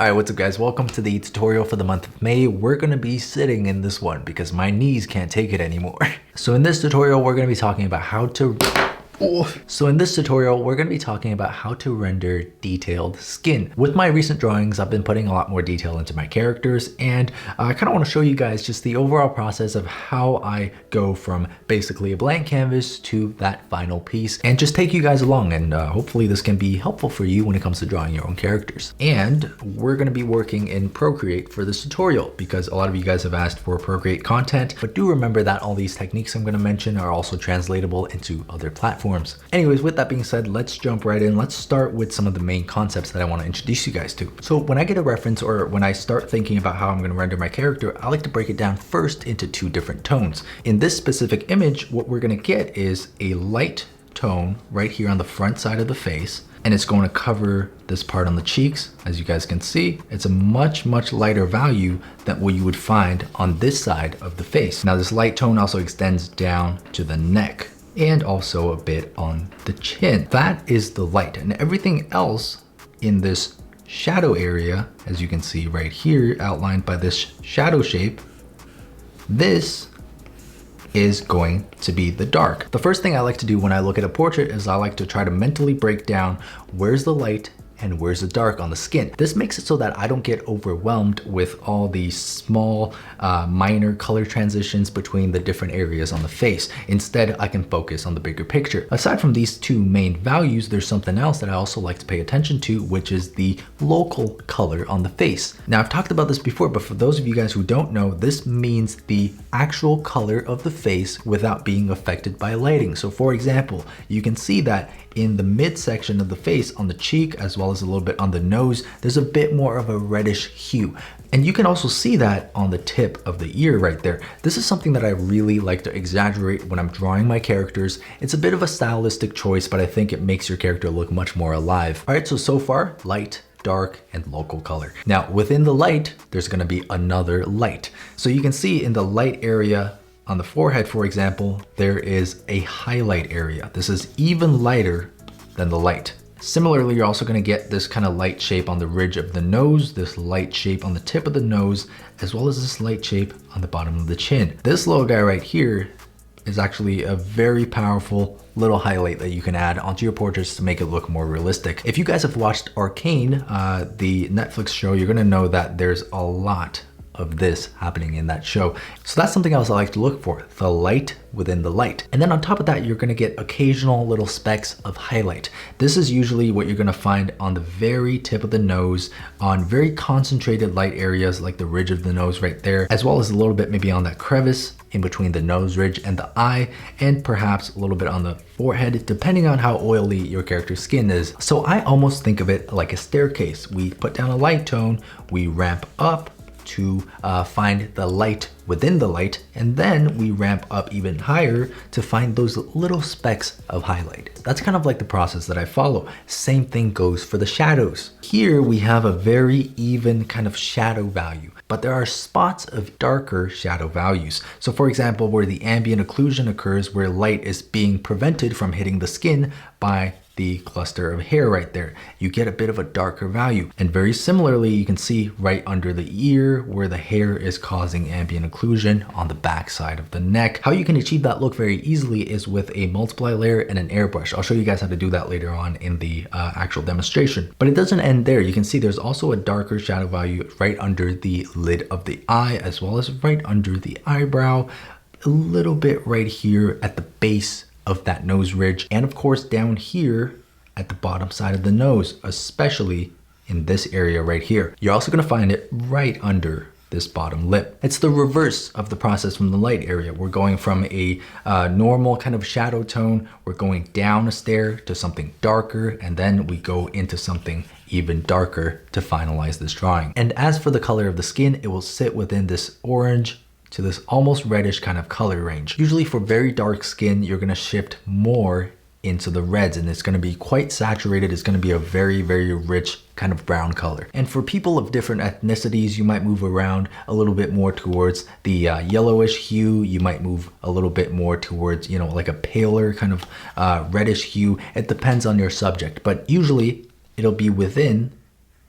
Alright, what's up guys? Welcome to the tutorial for the month of May. We're going to be sitting in this one because my knees can't take it anymore. So in this tutorial, we're going to be talking about how to render detailed skin. With my recent drawings, I've been putting a lot more detail into my characters, and I kind of want to show you guys just the overall process of how I go from basically a blank canvas to that final piece, and just take you guys along, and hopefully this can be helpful for you when it comes to drawing your own characters. And we're going to be working in Procreate for this tutorial because a lot of you guys have asked for Procreate content, but do remember that all these techniques I'm going to mention are also translatable into other platforms. Anyways, with that being said, let's jump right in. Let's start with some of the main concepts that I want to introduce you guys to. So when I get a reference, or when I start thinking about how I'm going to render my character, I like to break it down first into two different tones. In this specific image, what we're going to get is a light tone right here on the front side of the face, and it's going to cover this part on the cheeks. As you guys can see, it's a much lighter value than what you would find on this side of the face. Now this light tone also extends down to the neck and also a bit on the chin. That is the light, and everything else in this shadow area, as you can see right here outlined by this shadow shape, this is going to be the dark. The first thing I like to do when I look at a portrait is I like to try to mentally break down where's the light and where's the dark on the skin. This makes it so that I don't get overwhelmed with all these small, minor color transitions between the different areas on the face. Instead, I can focus on the bigger picture. Aside from these two main values, there's something else that I also like to pay attention to, which is the local color on the face. Now, I've talked about this before, but for those of you guys who don't know, this means the actual color of the face without being affected by lighting. So for example, you can see that in the midsection of the face, on the cheek, as well as a little bit on the nose, there's a bit more of a reddish hue. And you can also see that on the tip of the ear right there. This is something that I really like to exaggerate when I'm drawing my characters. It's a bit of a stylistic choice, but I think it makes your character look much more alive. All right, so far, light, dark, and local color. Now, within the light, there's gonna be another light. So you can see in the light area on the forehead, for example, there is a highlight area. This is even lighter than the light. Similarly, you're also gonna get this kind of light shape on the ridge of the nose, this light shape on the tip of the nose, as well as this light shape on the bottom of the chin. This little guy right here is actually a very powerful little highlight that you can add onto your portraits to make it look more realistic. If you guys have watched Arcane, the Netflix show, you're gonna know that there's a lot of this happening in that show. So that's something else I like to look for, the light within the light. And then on top of that, you're gonna get occasional little specks of highlight. This is usually what you're gonna find on the very tip of the nose, on very concentrated light areas like the ridge of the nose right there, as well as a little bit maybe on that crevice in between the nose ridge and the eye, and perhaps a little bit on the forehead, depending on how oily your character's skin is. So I almost think of it like a staircase. We put down a light tone, we ramp up to find the light within the light, and then we ramp up even higher to find those little specks of highlight. That's kind of like the process that I follow. Same thing goes for the shadows. Here we have a very even kind of shadow value, but there are spots of darker shadow values. So for example, where the ambient occlusion occurs, where light is being prevented from hitting the skin by the cluster of hair right there, you get a bit of a darker value. And very similarly, you can see right under the ear where the hair is causing ambient occlusion on the back side of the neck. How you can achieve that look very easily is with a multiply layer and an airbrush. I'll show you guys how to do that later on in the actual demonstration. But it doesn't end there. You can see there's also a darker shadow value right under the lid of the eye, as well as right under the eyebrow, a little bit right here at the base of that nose ridge, and of course down here at the bottom side of the nose, especially in this area right here. You're also going to find it right under this bottom lip. It's the reverse of the process from the light area. We're going from a normal kind of shadow tone, we're going down a stair to something darker, and then we go into something even darker to finalize this drawing. And as for the color of the skin, it will sit within this orange to this almost reddish kind of color range. Usually for very dark skin, you're gonna shift more into the reds, and it's gonna be quite saturated. It's gonna be a very rich kind of brown color. And for people of different ethnicities, you might move around a little bit more towards the yellowish hue. You might move a little bit more towards, you know, like a paler kind of reddish hue. It depends on your subject, but usually it'll be within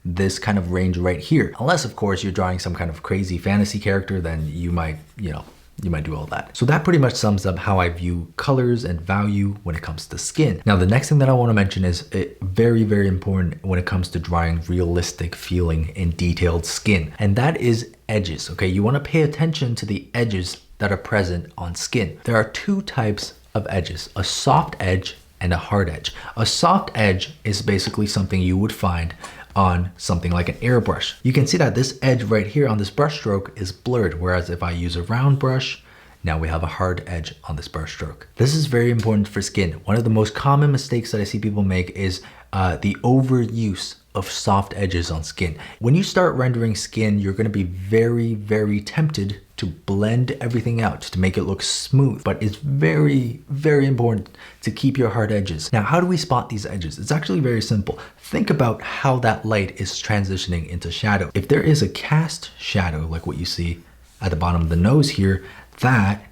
this kind of range right here. Unless of course you're drawing some kind of crazy fantasy character, then you might, you might do all that. So that pretty much sums up how I view colors and value when it comes to skin. Now, the next thing that I want to mention is very, very important when it comes to drawing realistic feeling and detailed skin. And that is edges, okay? You want to pay attention to the edges that are present on skin. There are two types of edges, a soft edge and a hard edge. A soft edge is basically something you would find on something like an airbrush. You can see that this edge right here on this brush stroke is blurred, whereas if I use a round brush, now we have a hard edge on this brush stroke. This is very important for skin. One of the most common mistakes that I see people make is the overuse of soft edges on skin. When you start rendering skin, you're going to be very, very tempted to blend everything out to make it look smooth, but it's very, very important to keep your hard edges. Now, how do we spot these edges? It's actually very simple. Think about how that light is transitioning into shadow. If there is a cast shadow, like what you see at the bottom of the nose here, that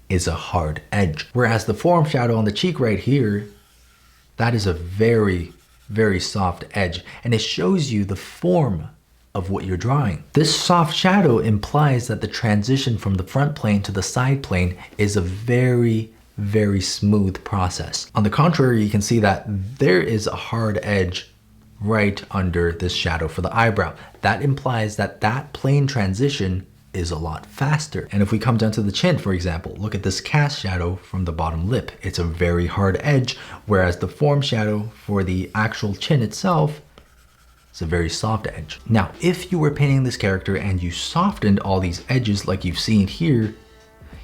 is a hard edge. Whereas the form shadow on the cheek right here, that is a very, very soft edge, and it shows you the form of what you're drawing. This soft shadow implies that the transition from the front plane to the side plane is a very, very smooth process. On the contrary, you can see that there is a hard edge right under this shadow for the eyebrow. That implies that that plane transition is a lot faster. And if we come down to the chin, for example, look at this cast shadow from the bottom lip. It's a very hard edge, whereas the form shadow for the actual chin itself is a very soft edge. Now, if you were painting this character and you softened all these edges like you've seen here,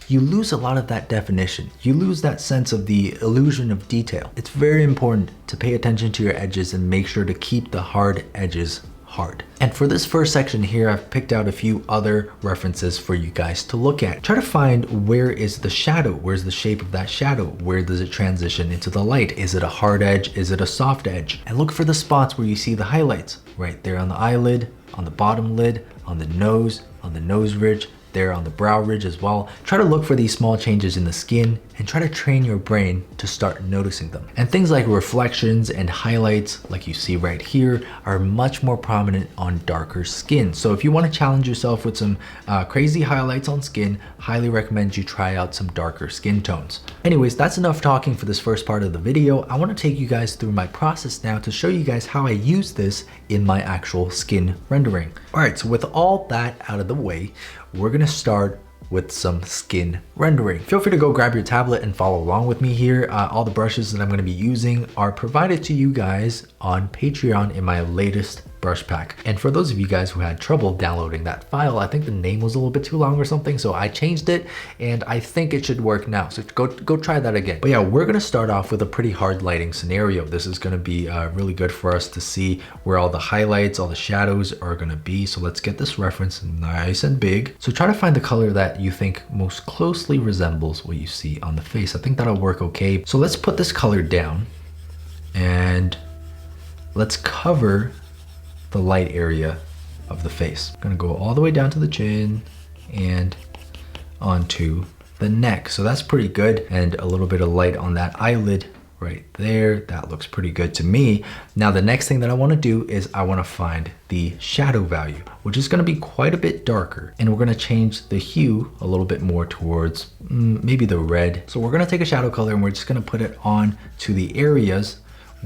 you lose a lot of that definition. You lose that sense of the illusion of detail. It's very important to pay attention to your edges and make sure to keep the hard edges hard. And for this first section here, I've picked out a few other references for you guys to look at. Try to find where is the shadow? Where's the shape of that shadow? Where does it transition into the light? Is it a hard edge? Is it a soft edge? And look for the spots where you see the highlights, right there on the eyelid, on the bottom lid, on the nose ridge, there on the brow ridge as well. Try to look for these small changes in the skin and try to train your brain to start noticing them. And things like reflections and highlights, like you see right here, are much more prominent on darker skin. So if you want to challenge yourself with some crazy highlights on skin, highly recommend you try out some darker skin tones. Anyways, that's enough talking for this first part of the video. I want to take you guys through my process now to show you guys how I use this in my actual skin rendering. All right, so with all that out of the way, we're gonna start with some skin rendering. Feel free to go grab your tablet and follow along with me here. All the brushes that I'm gonna be using are provided to you guys on Patreon in my latest brush pack. And for those of you guys who had trouble downloading that file, I think the name was a little bit too long or something, so I changed it and I think it should work now. So go try that again. But yeah, we're gonna start off with a pretty hard lighting scenario. This is gonna be really good for us to see where all the highlights, all the shadows are gonna be. So let's get this reference nice and big. So try to find the color that you think most closely resembles what you see on the face. I think that'll work okay. So let's put this color down and let's cover the light area of the face. I'm gonna go all the way down to the chin and onto the neck. So that's pretty good. And a little bit of light on that eyelid right there. That looks pretty good to me. Now, the next thing that I wanna do is I wanna find the shadow value, which is gonna be quite a bit darker. And we're gonna change the hue a little bit more towards maybe the red. So we're gonna take a shadow color and we're just gonna put it on to the areas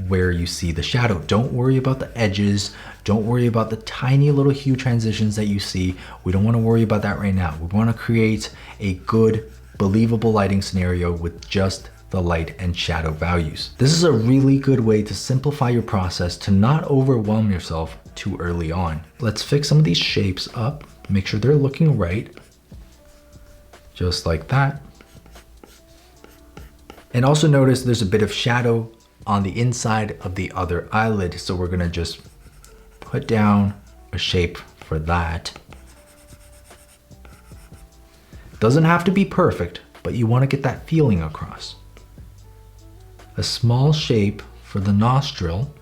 where you see the shadow. Don't worry about the edges. Don't worry about the tiny little hue transitions that you see. We don't want to worry about that right now. We want to create a good, believable lighting scenario with just the light and shadow values. This is a really good way to simplify your process to not overwhelm yourself too early on. Let's fix some of these shapes up, make sure they're looking right, just like that. And also notice there's a bit of shadow on the inside of the other eyelid. So we're gonna just put down a shape for that. Doesn't have to be perfect, but you wanna get that feeling across. A small shape for the nostril.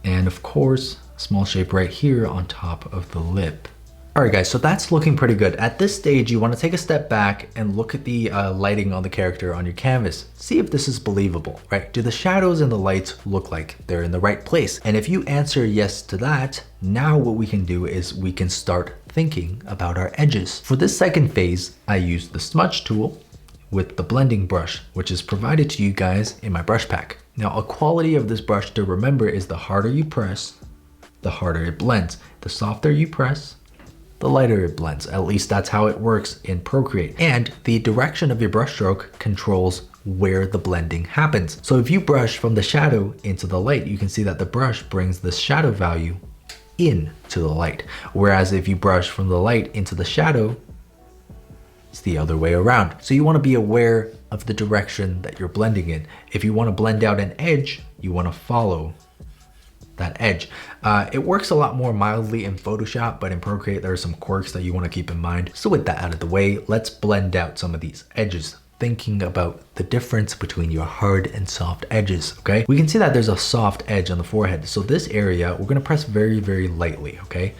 And of course, a small shape right here on top of the lip. All right guys, so that's looking pretty good. At this stage, you want to take a step back and look at the lighting on the character on your canvas. See if this is believable, right? Do the shadows and the lights look like they're in the right place? And if you answer yes to that, now what we can do is we can start thinking about our edges. For this second phase, I use the smudge tool with the blending brush, which is provided to you guys in my brush pack. Now, a quality of this brush to remember is the harder you press, the harder it blends. The softer you press, the lighter it blends. At least that's how it works in Procreate. And the direction of your brush stroke controls where the blending happens. So if you brush from the shadow into the light, you can see that the brush brings the shadow value into the light. Whereas if you brush from the light into the shadow, it's the other way around. So you want to be aware of the direction that you're blending in. If you want to blend out an edge, you want to follow that edge. It works a lot more mildly in Photoshop, but in Procreate there are some quirks that you want to keep in mind. So with that out of the way, let's blend out some of these edges, thinking about the difference between your hard and soft edges, okay? We can see that there's a soft edge on the forehead. So this area, we're gonna press very, very lightly, okay?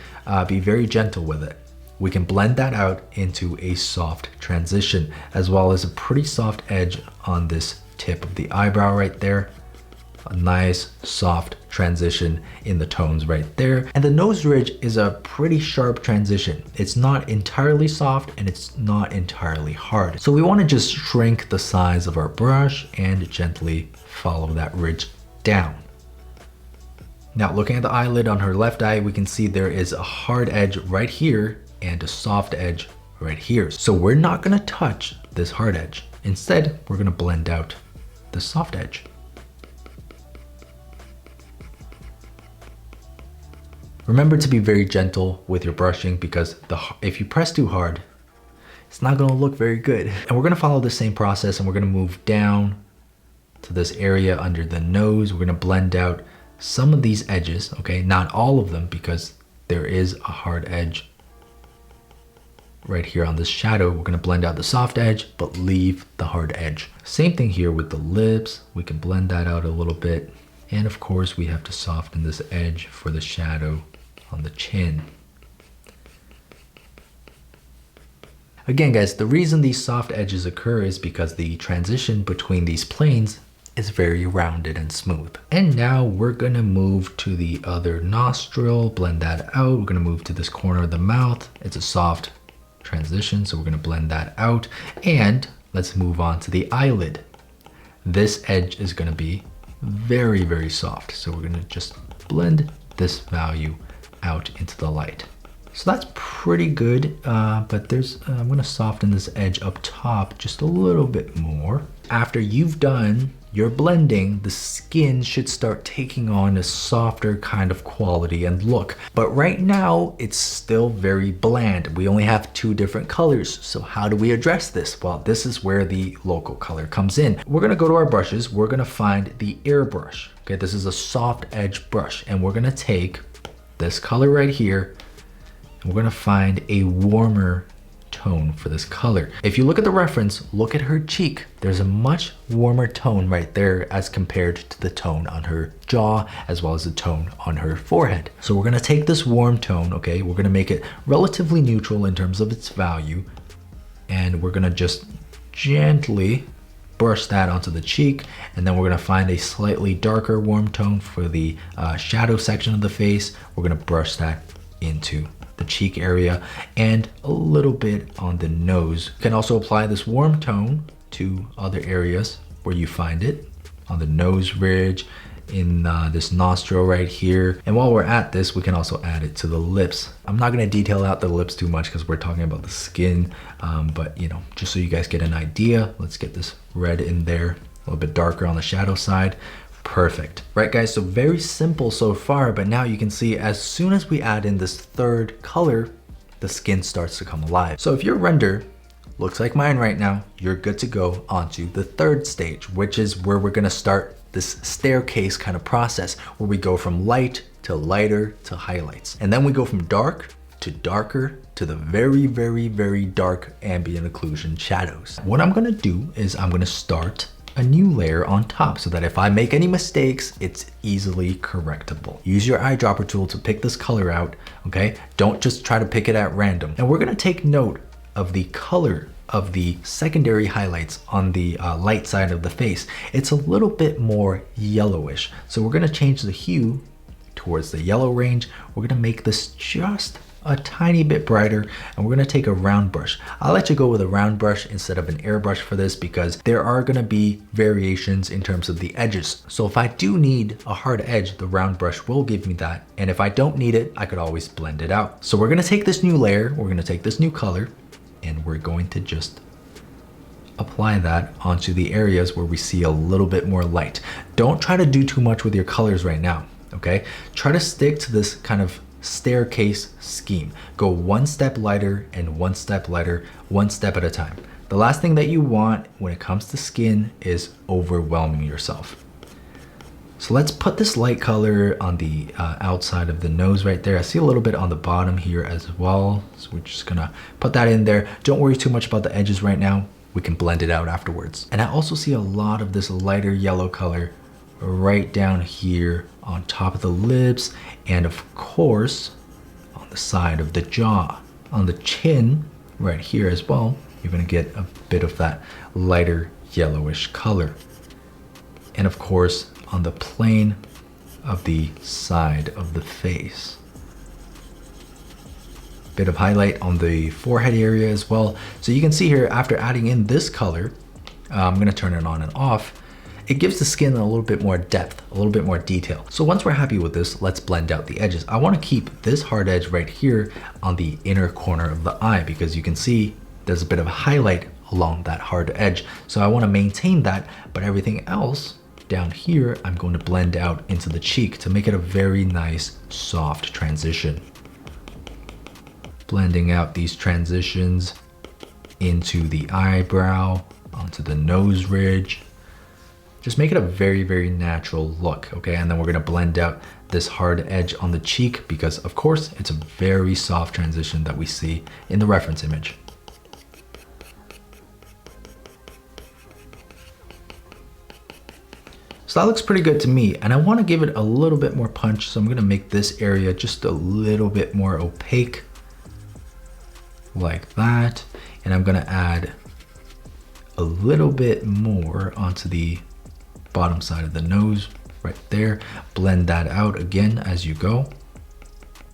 Be very gentle with it. We can blend that out into a soft transition, as well as a pretty soft edge on this tip of the eyebrow right there. A nice soft transition in the tones right there. And the nose ridge is a pretty sharp transition. It's not entirely soft and it's not entirely hard. So we want to just shrink the size of our brush and gently follow that ridge down. Now looking at the eyelid on her left eye, we can see there is a hard edge right here and a soft edge right here. So we're not going to touch this hard edge. Instead, we're going to blend out the soft edge. Remember to be very gentle with your brushing because if you press too hard, it's not going to look very good. And we're going to follow the same process and we're going to move down to this area under the nose. We're going to blend out some of these edges, okay? Not all of them because there is a hard edge right here on this shadow. We're going to blend out the soft edge, but leave the hard edge. Same thing here with the lips. We can blend that out a little bit. And of course, we have to soften this edge for the shadow on the chin. Again, guys, the reason these soft edges occur is because the transition between these planes is very rounded and smooth. And now we're gonna move to the other nostril, blend that out. We're gonna move to this corner of the mouth. It's a soft transition, so we're gonna blend that out. And let's move on to the eyelid. This edge is gonna be very, very soft. So we're gonna just blend this value out into the light. So that's pretty good, but I'm gonna soften this edge up top just a little bit more. After you've done your blending, the skin should start taking on a softer kind of quality and look. But right now, it's still very bland. We only have two different colors. So how do we address this? Well, this is where the local color comes in. We're gonna go to our brushes. We're gonna find the airbrush. Okay, this is a soft edge brush, and we're gonna take this color right here, and we're gonna find a warmer tone for this color. If you look at the reference, look at her cheek. There's a much warmer tone right there as compared to the tone on her jaw, as well as the tone on her forehead. So we're gonna take this warm tone, okay? We're gonna make it relatively neutral in terms of its value, and we're gonna just gently brush that onto the cheek, and then we're gonna find a slightly darker warm tone for the shadow section of the face. We're gonna brush that into the cheek area and a little bit on the nose. You can also apply this warm tone to other areas where you find it, on the nose ridge, in this nostril right here. And while we're at this, we can also add it to the lips. I'm not gonna detail out the lips too much because we're talking about the skin, but you know, just so you guys get an idea, let's get this red in there, a little bit darker on the shadow side. Perfect. Right guys, so very simple so far, but now you can see as soon as we add in this third color, the skin starts to come alive. So if your render looks like mine right now, you're good to go onto the third stage, which is where we're gonna start this staircase kind of process where we go from light to lighter to highlights. And then we go from dark to darker to the very, very, very dark ambient occlusion shadows. What I'm gonna do is I'm gonna start a new layer on top so that if I make any mistakes, it's easily correctable. Use your eyedropper tool to pick this color out, okay? Don't just try to pick it at random. And we're gonna take note of the color of the secondary highlights on the light side of the face. It's a little bit more yellowish. So we're gonna change the hue towards the yellow range. We're gonna make this just a tiny bit brighter, and we're gonna take a round brush. I'll let you go with a round brush instead of an airbrush for this because there are gonna be variations in terms of the edges. So if I do need a hard edge, the round brush will give me that. And if I don't need it, I could always blend it out. So we're gonna take this new layer, we're gonna take this new color, and we're going to just apply that onto the areas where we see a little bit more light. Don't try to do too much with your colors right now, okay? Try to stick to this kind of staircase scheme. Go one step lighter and one step lighter, one step at a time. The last thing that you want when it comes to skin is overwhelming yourself. So let's put this light color on the outside of the nose right there. I see a little bit on the bottom here as well. So we're just gonna put that in there. Don't worry too much about the edges right now. We can blend it out afterwards. And I also see a lot of this lighter yellow color right down here on top of the lips, and of course on the side of the jaw. On the chin right here as well, you're gonna get a bit of that lighter yellowish color. And of course on the plane of the side of the face. Bit of highlight on the forehead area as well. So you can see here, after adding in this color, I'm gonna turn it on and off. It gives the skin a little bit more depth, a little bit more detail. So once we're happy with this, let's blend out the edges. I wanna keep this hard edge right here on the inner corner of the eye because you can see there's a bit of a highlight along that hard edge. So I wanna maintain that, but everything else down here, I'm going to blend out into the cheek to make it a very nice, soft transition. Blending out these transitions into the eyebrow, onto the nose ridge. Just make it a very, very natural look, okay? And then we're gonna blend out this hard edge on the cheek because of course it's a very soft transition that we see in the reference image. So that looks pretty good to me, and I wanna give it a little bit more punch, so I'm gonna make this area just a little bit more opaque, like that. And I'm gonna add a little bit more onto the bottom side of the nose right there. Blend that out again as you go.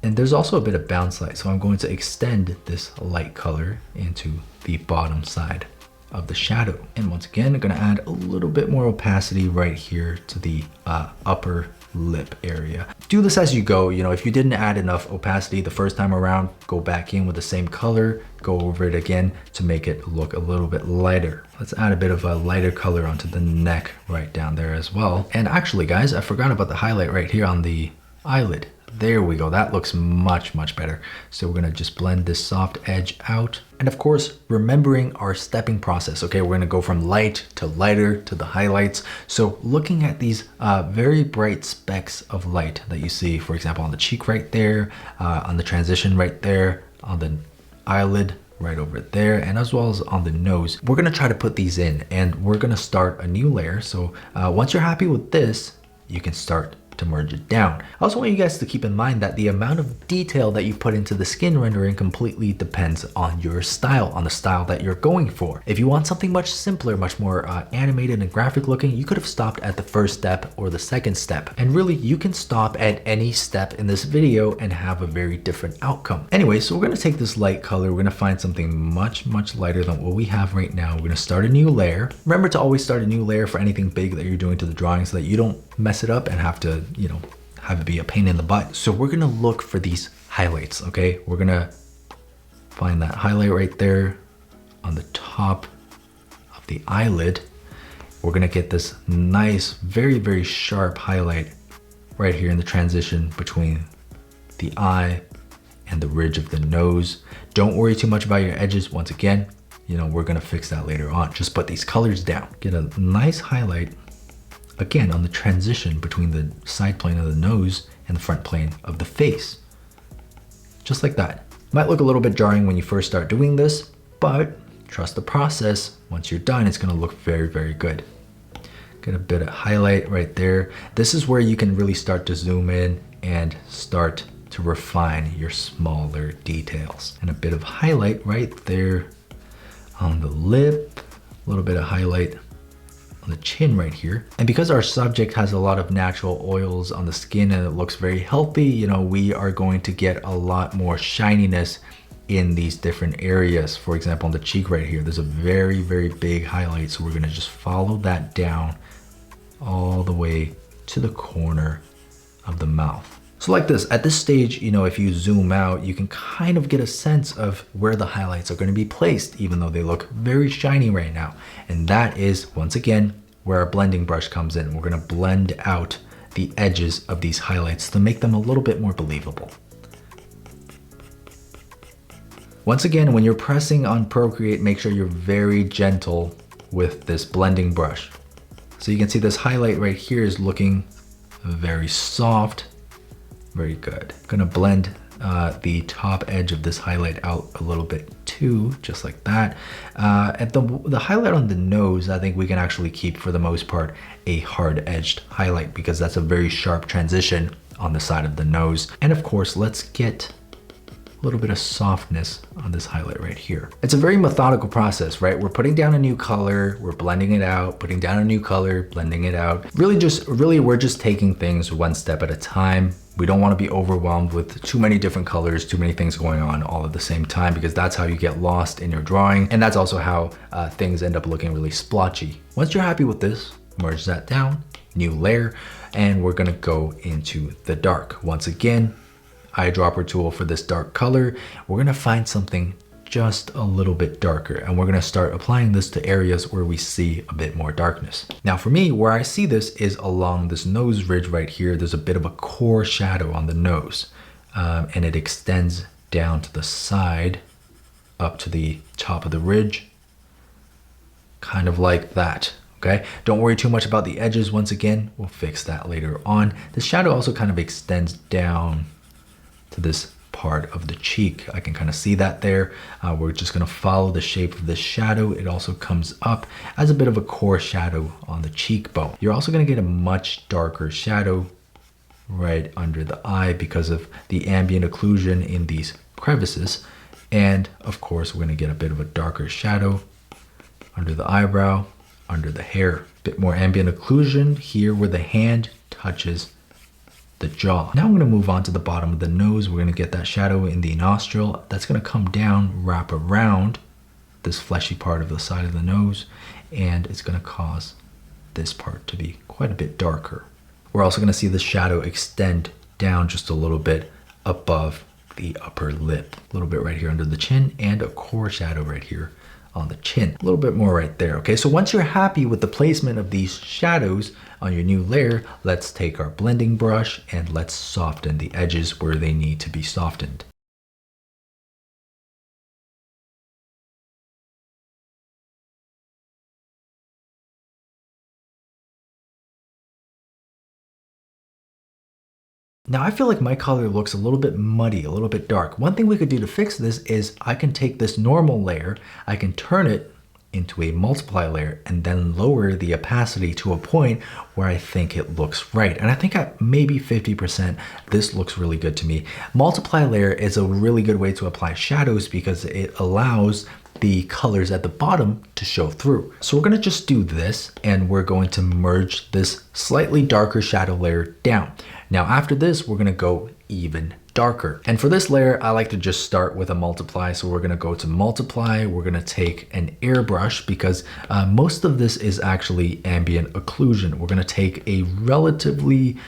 And there's also a bit of bounce light, so I'm going to extend this light color into the bottom side of the shadow. And once again, I'm gonna add a little bit more opacity right here to the upper lip area. Do this as you go. You know, if you didn't add enough opacity the first time around, go back in with the same color, go over it again to make it look a little bit lighter. Let's add a bit of a lighter color onto the neck right down there as well. And actually guys, I forgot about the highlight right here on the eyelid. There we go, that looks much, much better. So we're gonna just blend this soft edge out. And of course, remembering our stepping process, okay? We're gonna go from light to lighter to the highlights. So looking at these very bright specks of light that you see, for example, on the cheek right there, on the transition right there, on the eyelid right over there, and as well as on the nose. We're gonna try to put these in, and we're gonna start a new layer. So once you're happy with this, you can start to merge it down. I also want you guys to keep in mind that the amount of detail that you put into the skin rendering completely depends on your style, on the style that you're going for. If you want something much simpler, much more animated and graphic looking, you could have stopped at the first step or the second step. And really, you can stop at any step in this video and have a very different outcome. Anyway, so we're gonna take this light color, we're gonna find something much, much lighter than what we have right now. We're gonna start a new layer. Remember to always start a new layer for anything big that you're doing to the drawing so that you don't mess it up and have to, you know, have it be a pain in the butt. So we're gonna look for these highlights, okay? We're gonna find that highlight right there on the top of the eyelid. We're gonna get this nice, very, very sharp highlight right here in the transition between the eye and the ridge of the nose. Don't worry too much about your edges. Once again, you know, we're gonna fix that later on. Just put these colors down. Get a nice highlight again on the transition between the side plane of the nose and the front plane of the face. Just like that. Might look a little bit jarring when you first start doing this, but trust the process. Once you're done, it's gonna look very, very good. Get a bit of highlight right there. This is where you can really start to zoom in and start to refine your smaller details. And a bit of highlight right there on the lip, a little bit of highlight on the chin right here. And because our subject has a lot of natural oils on the skin and it looks very healthy, you know, we are going to get a lot more shininess in these different areas. For example, on the cheek right here, there's a very, very big highlight. So we're gonna just follow that down all the way to the corner of the mouth. So like this, at this stage, you know, if you zoom out, you can kind of get a sense of where the highlights are going to be placed, even though they look very shiny right now. And that is, once again, where our blending brush comes in. We're going to blend out the edges of these highlights to make them a little bit more believable. Once again, when you're pressing on Procreate, make sure you're very gentle with this blending brush. So you can see this highlight right here is looking very soft, very good. Gonna blend the top edge of this highlight out a little bit too, just like that. At the highlight on the nose, I think we can actually keep, for the most part, a hard-edged highlight because that's a very sharp transition on the side of the nose. And of course, let's get a little bit of softness on this highlight right here. It's a very methodical process, right? We're putting down a new color, we're blending it out, putting down a new color, blending it out. Really, we're just taking things one step at a time. We don't want to be overwhelmed with too many different colors, too many things going on all at the same time, because that's how you get lost in your drawing. And that's also how things end up looking really splotchy. Once you're happy with this, merge that down, new layer, and we're gonna go into the dark. Once again, eyedropper tool for this dark color. We're gonna find something just a little bit darker, and we're gonna start applying this to areas where we see a bit more darkness. Now for me, where I see this is along this nose ridge right here. There's a bit of a core shadow on the nose, and it extends down to the side, up to the top of the ridge, kind of like that. Okay, don't worry too much about the edges. Once again, we'll fix that later on. The shadow also kind of extends down to this part of the cheek. I can kind of see that there. We're just going to follow the shape of this shadow. It also comes up as a bit of a core shadow on the cheekbone. You're also going to get a much darker shadow right under the eye because of the ambient occlusion in these crevices. And of course, we're going to get a bit of a darker shadow under the eyebrow, under the hair. A bit more ambient occlusion here where the hand touches the jaw. Now I'm going to move on to the bottom of the nose. We're going to get that shadow in the nostril. That's going to come down, wrap around this fleshy part of the side of the nose, and it's going to cause this part to be quite a bit darker. We're also going to see the shadow extend down just a little bit above the upper lip. A little bit right here under the chin, and a core shadow right here on the chin. A little bit more right there. Okay, so once you're happy with the placement of these shadows on your new layer, let's take our blending brush and let's soften the edges where they need to be softened. Now I feel like my color looks a little bit muddy, a little bit dark. One thing we could do to fix this is I can take this normal layer, I can turn it into a multiply layer and then lower the opacity to a point where I think it looks right. And I think at maybe 50%, this looks really good to me. Multiply layer is a really good way to apply shadows because it allows the colors at the bottom to show through. So we're gonna just do this and we're going to merge this slightly darker shadow layer down. Now after this, we're gonna go even darker. And for this layer, I like to just start with a multiply. So we're gonna go to multiply. We're gonna take an airbrush because most of this is actually ambient occlusion. We're gonna take a relatively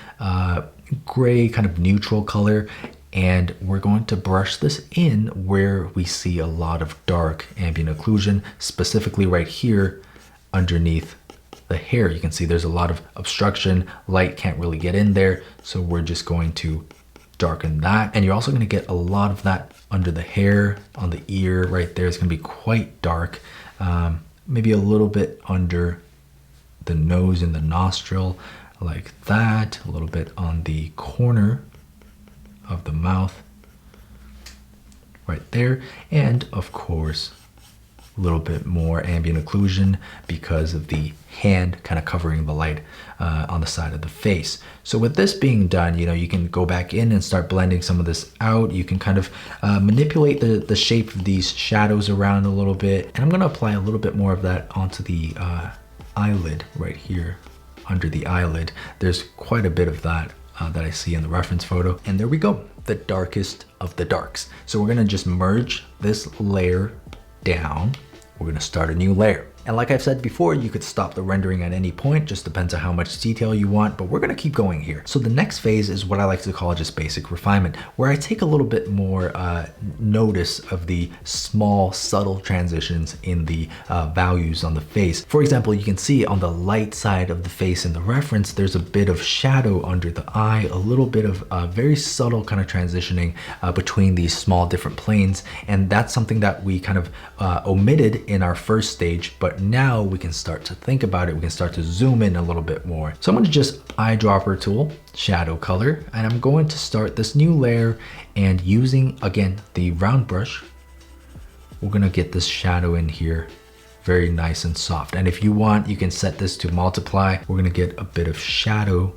gray kind of neutral color, and we're going to brush this in where we see a lot of dark ambient occlusion, specifically right here underneath the hair. You can see there's a lot of obstruction. Light can't really get in there. So we're just going to darken that. And you're also going to get a lot of that under the hair, on the ear right there. It's going to be quite dark. Maybe a little bit under the nose and the nostril like that. A little bit on the corner of the mouth right there. And of course, a little bit more ambient occlusion because of the hand kind of covering the light on the side of the face. So with this being done, you can go back in and start blending some of this out. You can kind of manipulate the shape of these shadows around a little bit. And I'm gonna apply a little bit more of that onto the eyelid right here, under the eyelid. There's quite a bit of that that I see in the reference photo. And there we go, the darkest of the darks. So we're gonna just merge this layer down. We're gonna start a new layer. And like I've said before, you could stop the rendering at any point, just depends on how much detail you want, but we're gonna keep going here. So the next phase is what I like to call just basic refinement, where I take a little bit more notice of the small, subtle transitions in the values on the face. For example, you can see on the light side of the face in the reference, there's a bit of shadow under the eye, a little bit of very subtle kind of transitioning between these small different planes. And that's something that we kind of omitted in our first stage, but now we can start to think about it. We can start to zoom in a little bit more. So I'm going to just eyedropper tool, shadow color, and I'm going to start this new layer, and using again the round brush, we're going to get this shadow in here very nice and soft. And if you want, you can set this to multiply. We're going to get a bit of shadow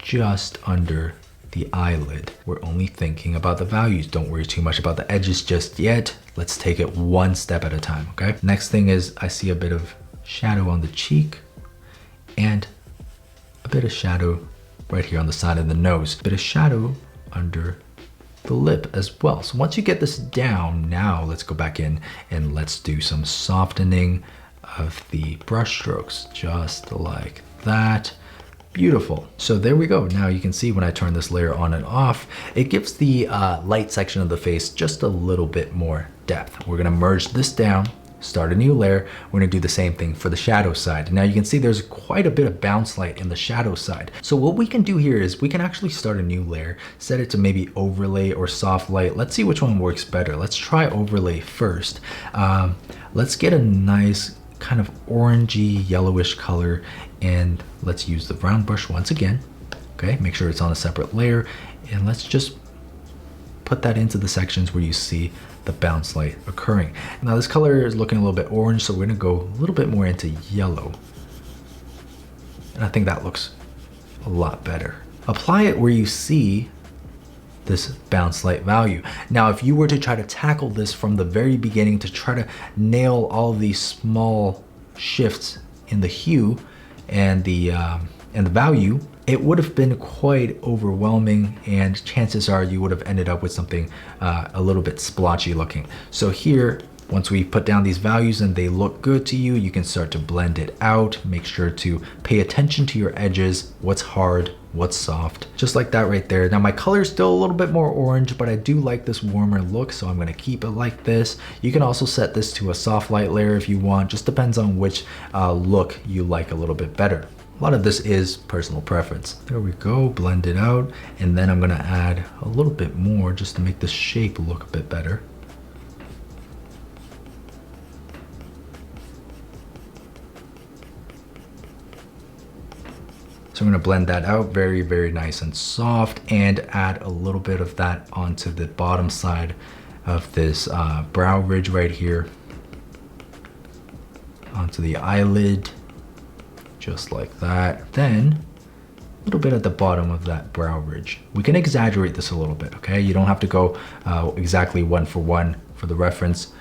just under the eyelid. We're only thinking about the values. Don't worry too much about the edges just yet. Let's take it one step at a time, okay? Next thing is I see a bit of shadow on the cheek and a bit of shadow right here on the side of the nose. A bit of shadow under the lip as well. So once you get this down, now let's go back in and let's do some softening of the brush strokes, just like that. Beautiful. So there we go. Now you can see when I turn this layer on and off, it gives the light section of the face just a little bit more depth. We're gonna merge this down, start a new layer. We're gonna do the same thing for the shadow side. Now you can see there's quite a bit of bounce light in the shadow side. So what we can do here is we can actually start a new layer, set it to maybe overlay or soft light. Let's see which one works better. Let's try overlay first. Let's get a nice kind of orangey yellowish color, and let's use the round brush once again. Okay, make sure it's on a separate layer, and let's just put that into the sections where you see the bounce light occurring. Now this color is looking a little bit orange, so we're gonna go a little bit more into yellow, and I think that looks a lot better. Apply it where you see this bounce light value. Now, if you were to try to tackle this from the very beginning to try to nail all of these small shifts in the hue and the value, it would have been quite overwhelming, and chances are you would have ended up with something a little bit splotchy looking. So here, once we put down these values and they look good to you, you can start to blend it out. Make sure to pay attention to your edges, what's hard, what's soft, just like that right there. Now my color is still a little bit more orange, but I do like this warmer look, so I'm gonna keep it like this. You can also set this to a soft light layer if you want, just depends on which look you like a little bit better. A lot of this is personal preference. There we go, blend it out, and then I'm gonna add a little bit more just to make the shape look a bit better. So I'm gonna blend that out very, very nice and soft, and add a little bit of that onto the bottom side of this brow ridge right here, onto the eyelid, just like that. Then a little bit at the bottom of that brow ridge. We can exaggerate this a little bit, okay? You don't have to go exactly one for one for the reference.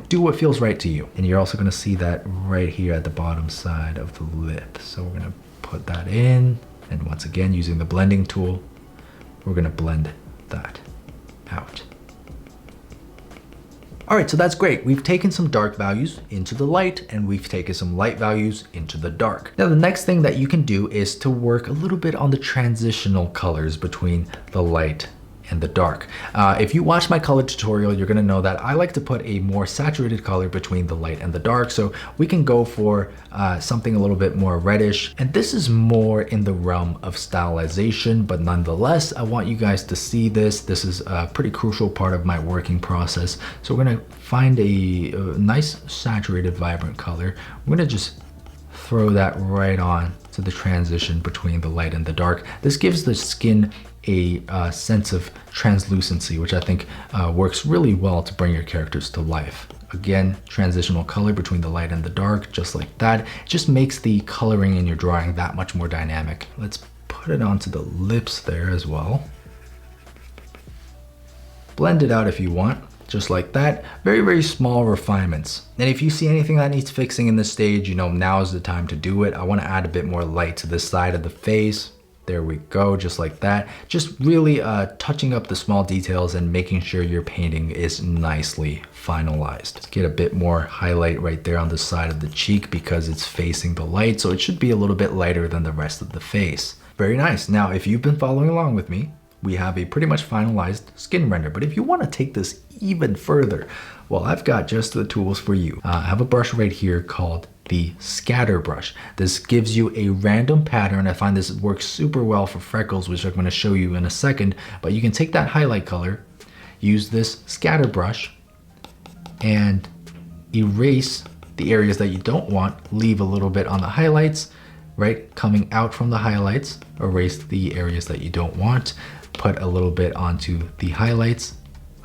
Do what feels right to you. And you're also gonna see that right here at the bottom side of the lip. So we're gonna put that in, and once again, using the blending tool, we're gonna blend that out. All right, so that's great. We've taken some dark values into the light, and we've taken some light values into the dark. Now, the next thing that you can do is to work a little bit on the transitional colors between the light and the dark. If you watch my color tutorial, you're gonna know that I like to put a more saturated color between the light and the dark. So we can go for something a little bit more reddish. And this is more in the realm of stylization, but nonetheless, I want you guys to see this. This is a pretty crucial part of my working process. So we're gonna find a nice saturated, vibrant color. We're gonna just throw that right on to the transition between the light and the dark. This gives the skin a sense of translucency, which I think works really well to bring your characters to life. Again, transitional color between the light and the dark, just like that. It just makes the coloring in your drawing that much more dynamic. Let's put it onto the lips there as well. Blend it out if you want, just like that. Very, very small refinements. And if you see anything that needs fixing in this stage, you know, now is the time to do it. I want to add a bit more light to this side of the face. There we go, just like that. Just really touching up the small details and making sure your painting is nicely finalized. Let's get a bit more highlight right there on the side of the cheek because it's facing the light, so it should be a little bit lighter than the rest of the face. Very nice. Now, if you've been following along with me, we have a pretty much finalized skin render. But if you want to take this even further, well, I've got just the tools for you. I have a brush right here called the scatter brush. This gives you a random pattern. I find this works super well for freckles, which I'm going to show you in a second. But you can take that highlight color, use this scatter brush, and erase the areas that you don't want. Leave a little bit on the highlights, right? Coming out from the highlights, erase the areas that you don't want. Put a little bit onto the highlights.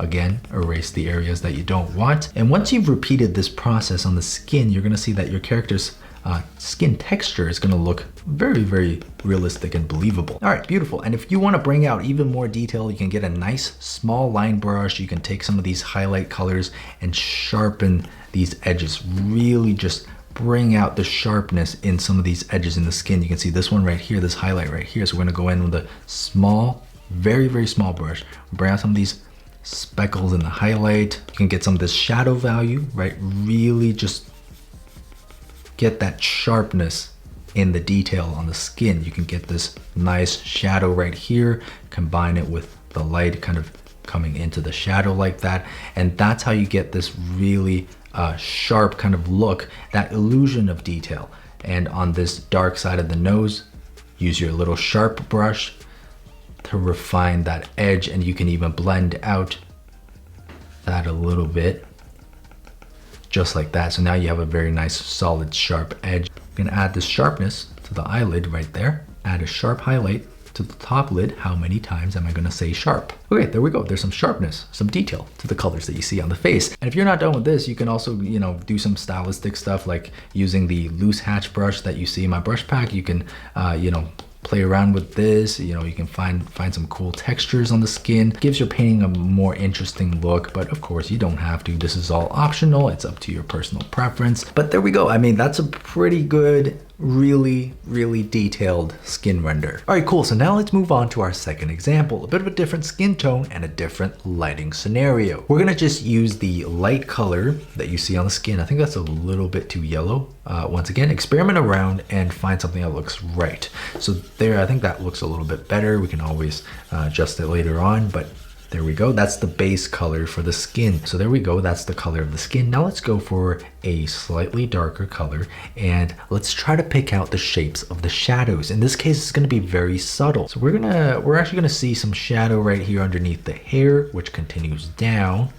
Again, erase the areas that you don't want. And once you've repeated this process on the skin, you're gonna see that your character's skin texture is gonna look very, very realistic and believable. All right, beautiful. And if you wanna bring out even more detail, you can get a nice small line brush. You can take some of these highlight colors and sharpen these edges. Really just bring out the sharpness in some of these edges in the skin. You can see this one right here, this highlight right here. So we're gonna go in with a small, very, very small brush, bring out some of these speckles in the highlight. You can get some of this shadow value, right? Really just get that sharpness in the detail on the skin. You can get this nice shadow right here, combine it with the light kind of coming into the shadow like that. And that's how you get this really sharp kind of look, that illusion of detail. And on this dark side of the nose, use your little sharp brush to refine that edge, and you can even blend out that a little bit, just like that. So now you have a very nice solid sharp edge. You can add this sharpness to the eyelid right there, add a sharp highlight to the top lid. How many times am I gonna say sharp? Okay, there we go. There's some sharpness, some detail to the colors that you see on the face. And if you're not done with this, you can also, you know, do some stylistic stuff like using the loose hatch brush that you see in my brush pack. You can, you know, play around with this. You know, you can find some cool textures on the skin. Gives your painting a more interesting look, but of course you don't have to. This is all optional. It's up to your personal preference. But there we go. I mean, that's a pretty good, really, really detailed skin render. All right, cool. So now let's move on to our second example, a bit of a different skin tone and a different lighting scenario. We're gonna just use the light color that you see on the skin. I think that's a little bit too yellow. Once again, experiment around and find something that looks right. So there, I think that looks a little bit better. We can always adjust it later on, but there we go. That's the base color for the skin. So there we go. That's the color of the skin. Now let's go for a slightly darker color and let's try to pick out the shapes of the shadows. In this case, it's going to be very subtle. So we're actually going to see some shadow right here underneath the hair, which continues down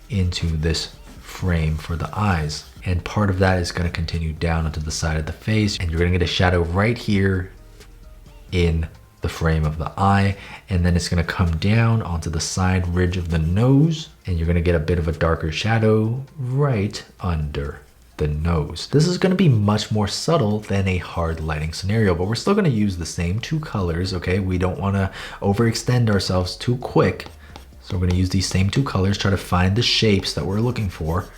into this frame for the eyes. And part of that is going to continue down onto the side of the face. And you're going to get a shadow right here in the frame of the eye, and then it's going to come down onto the side ridge of the nose, and you're going to get a bit of a darker shadow right under the nose. This is going to be much more subtle than a hard lighting scenario, but we're still going to use the same two colors, okay? We don't want to overextend ourselves too quick, so we're going to use these same two colors, try to find the shapes that we're looking for.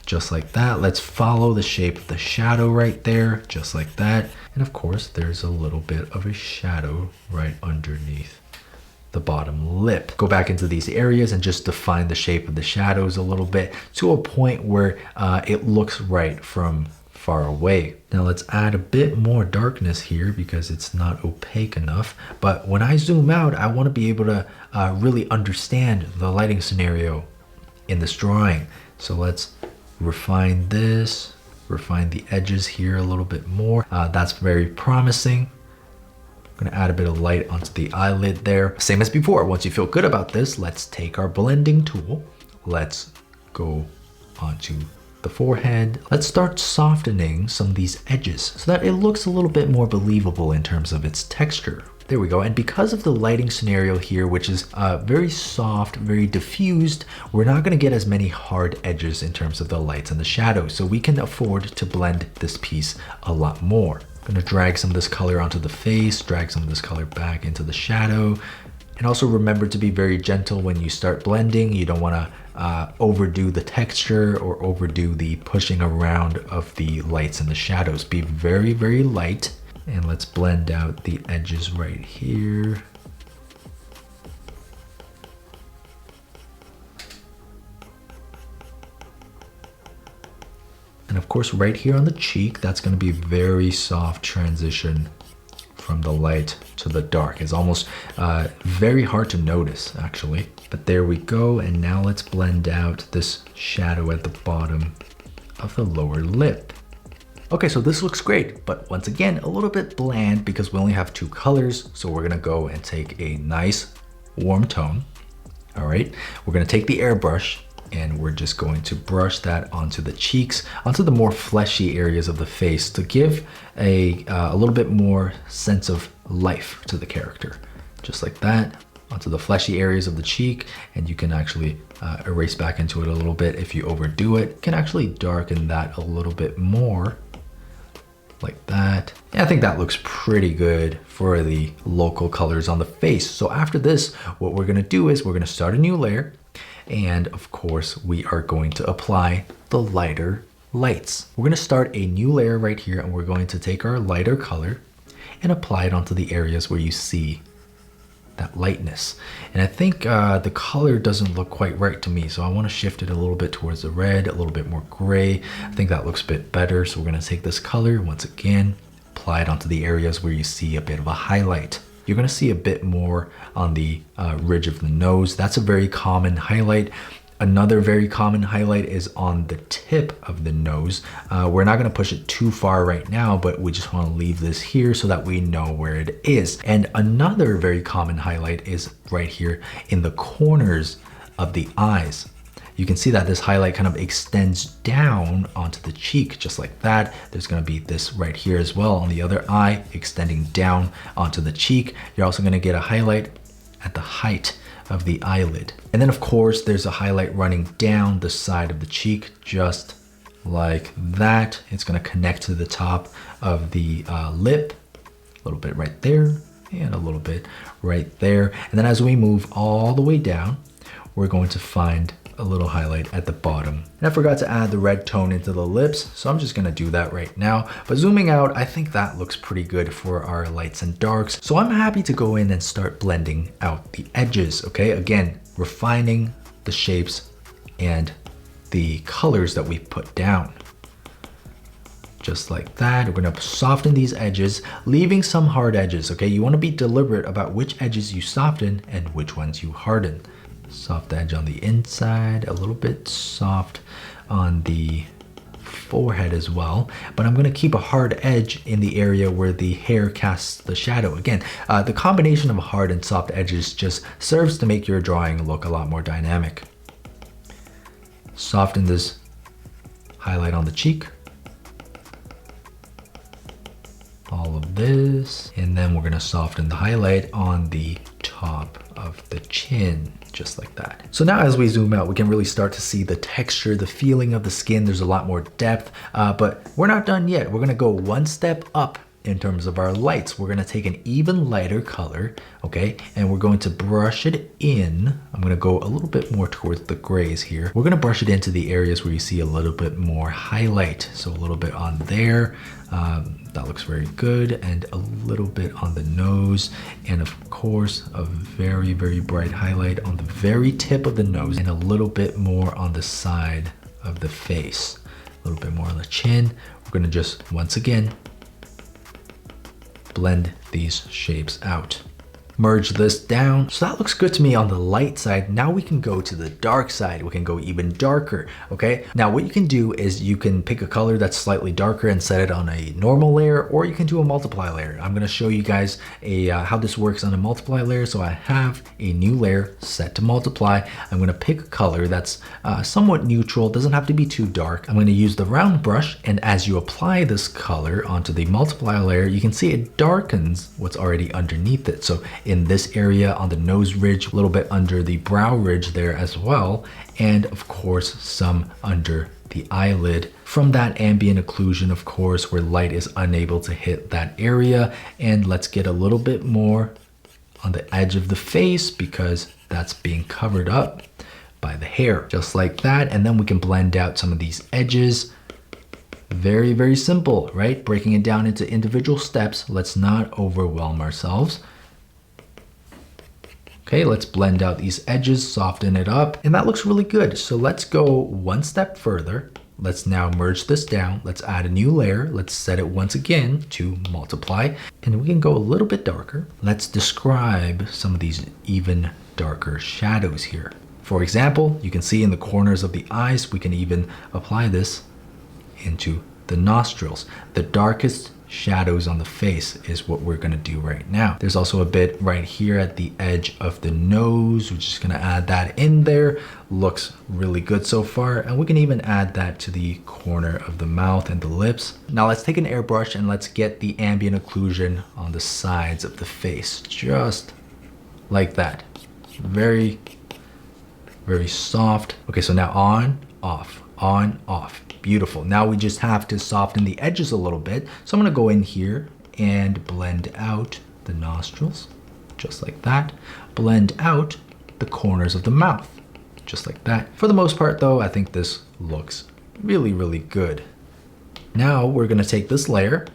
Just like that. Let's follow the shape of the shadow right there, just like that. And of course, there's a little bit of a shadow right underneath the bottom lip. Go back into these areas and just define the shape of the shadows a little bit to a point where it looks right from far away. Now let's add a bit more darkness here because it's not opaque enough. But when I zoom out, I want to be able to really understand the lighting scenario in this drawing. So let's refine this, refine the edges here a little bit more. That's very promising. I'm gonna add a bit of light onto the eyelid there. Same as before, once you feel good about this, let's take our blending tool. Let's go onto the forehead. Let's start softening some of these edges so that it looks a little bit more believable in terms of its texture. There we go. And because of the lighting scenario here, which is very soft, very diffused, we're not going to get as many hard edges in terms of the lights and the shadows. So we can afford to blend this piece a lot more. I'm going to drag some of this color onto the face, drag some of this color back into the shadow. And also remember to be very gentle when you start blending. You don't want to overdo the texture or overdo the pushing around of the lights and the shadows. Be very, very light. And let's blend out the edges right here. And of course, right here on the cheek, that's going to be very soft transition from the light to the dark. It's almost very hard to notice, actually. But there we go. And now let's blend out this shadow at the bottom of the lower lip. Okay, so this looks great, but once again, a little bit bland because we only have 2 colors. So we're gonna go and take a nice warm tone. All right, we're gonna take the airbrush and we're just going to brush that onto the cheeks, onto the more fleshy areas of the face to give a little bit more sense of life to the character. Just like that, onto the fleshy areas of the cheek, and you can actually erase back into it a little bit if you overdo it. You can actually darken that a little bit more. Like that. And I think that looks pretty good for the local colors on the face. So after this, what we're gonna do is we're gonna start a new layer. And of course, we are going to apply the lighter lights. We're gonna start a new layer right here, and we're going to take our lighter color and apply it onto the areas where you see that lightness. And I think the color doesn't look quite right to me, so I want to shift it a little bit towards the red, a little bit more gray. I think that looks a bit better. So we're going to take this color once again, apply it onto the areas where you see a bit of a highlight. You're going to see a bit more on the ridge of the nose. That's a very common highlight. Another very common highlight is on the tip of the nose. We're not going to push it too far right now, but we just want to leave this here so that we know where it is. And another very common highlight is right here in the corners of the eyes. You can see that this highlight kind of extends down onto the cheek just like that. There's going to be this right here as well on the other eye, extending down onto the cheek. You're also going to get a highlight at the height of the eyelid. And then of course, there's a highlight running down the side of the cheek, just like that. It's gonna connect to the top of the lip, a little bit right there, and a little bit right there. And then as we move all the way down, we're going to find a little highlight at the bottom. And I forgot to add the red tone into the lips, so I'm just gonna do that right now. But zooming out, I think that looks pretty good for our lights and darks. So I'm happy to go in and start blending out the edges, okay? Again, refining the shapes and the colors that we put down. Just like that. We're gonna soften these edges, leaving some hard edges, okay? You wanna be deliberate about which edges you soften and which ones you harden. Soft edge on the inside, a little bit soft on the forehead as well, but I'm going to keep a hard edge in the area where the hair casts the shadow. Again, the combination of hard and soft edges just serves to make your drawing look a lot more dynamic. Soften this highlight on the cheek. All of this, and then we're going to soften the highlight on the top of the chin, just like that. So now as we zoom out, we can really start to see the texture, the feeling of the skin. There's a lot more depth, but we're not done yet. We're gonna go one step up in terms of our lights. We're gonna take an even lighter color, okay? And we're going to brush it in. I'm gonna go a little bit more towards the grays here. We're gonna brush it into the areas where you see a little bit more highlight. So a little bit on there. That looks very good. And a little bit on the nose. And of course, a very, very bright highlight on the very tip of the nose and a little bit more on the side of the face. A little bit more on the chin. We're gonna just, once again, blend these shapes out. Merge this down. So that looks good to me on the light side. Now we can go to the dark side. We can go even darker, okay? Now what you can do is you can pick a color that's slightly darker and set it on a normal layer, or you can do a multiply layer. I'm gonna show you guys how this works on a multiply layer. So I have a new layer set to multiply. I'm gonna pick a color that's somewhat neutral, doesn't have to be too dark. I'm gonna use the round brush, and as you apply this color onto the multiply layer, you can see it darkens what's already underneath it. So in this area on the nose ridge, a little bit under the brow ridge there as well, and of course some under the eyelid. From that ambient occlusion, of course, where light is unable to hit that area. And let's get a little bit more on the edge of the face because that's being covered up by the hair, just like that. And then we can blend out some of these edges. Very, very simple, right? Breaking it down into individual steps. Let's not overwhelm ourselves. Okay, let's blend out these edges, soften it up, and that looks really good. So let's go one step further. Let's now merge this down. Let's add a new layer. Let's set it once again to multiply, and we can go a little bit darker. Let's describe some of these even darker shadows here. For example, you can see in the corners of the eyes, we can even apply this into the nostrils. The darkest shadows on the face is what we're gonna do right now. There's also a bit right here at the edge of the nose. We're just gonna add that in there. Looks really good so far. And we can even add that to the corner of the mouth and the lips. Now let's take an airbrush and let's get the ambient occlusion on the sides of the face, just like that. Very, very soft. Okay, so now on, off, on, off. Beautiful. Now we just have to soften the edges a little bit. So I'm gonna go in here and blend out the nostrils, just like that. Blend out the corners of the mouth, just like that. For the most part though, I think this looks really, really good. Now we're gonna take this layer,